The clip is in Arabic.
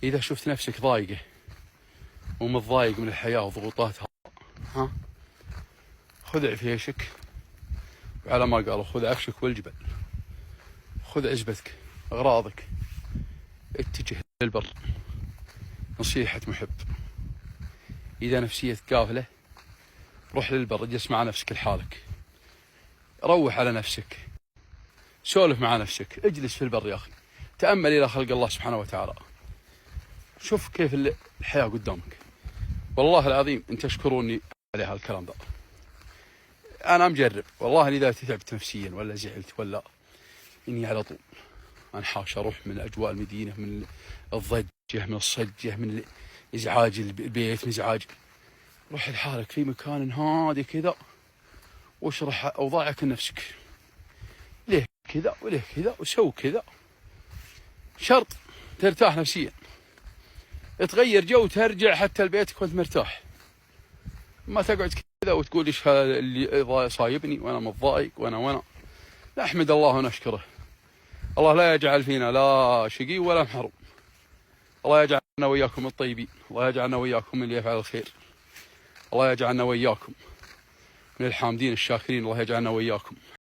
إذا شفت نفسك ضايقة ومتضايق من الحياة وضغوطاتها، ها، خذ عفيشك، وعلى ما قالوا خذ عفشك والجبل، خذ عزبتك أغراضك، اتجه للبر. نصيحة محب. إذا نفسيتك قافلة روح للبر، اجلس مع نفسك لحالك، روح على نفسك، سولف مع نفسك، اجلس في البر يا أخي، تأمل إلى خلق الله سبحانه وتعالى، شوف كيف الحياة قدامك. والله العظيم أنت تشكروني على هالكلام ذا. أنا مجرب والله، إذا تعبت نفسيا ولا زعلت ولا إني على طول أنحاش أروح من أجواء المدينة، من الضجة، من الصجة، من إزعاج البيت، من إزعاج، روح لحالك في مكان هادي كذا واشرح أوضاعك لنفسك، ليه كذا وليه كذا وسوي كذا، شرط ترتاح نفسيا، تغير جو ترجع حتى لبيتك وانت مرتاح، ما تقعد كذا وتقول ايش هذا اللي صايبني وانا متضايق وانا نحمد الله ونشكره. الله لا يجعل فينا لا شقي ولا محروم، الله يجعلنا وإياكم الطيبين، الله يجعلنا وإياكم من اللي يفعل الخير، الله يجعلنا وإياكم من الحامدين الشاكرين، الله يجعلنا وإياكم.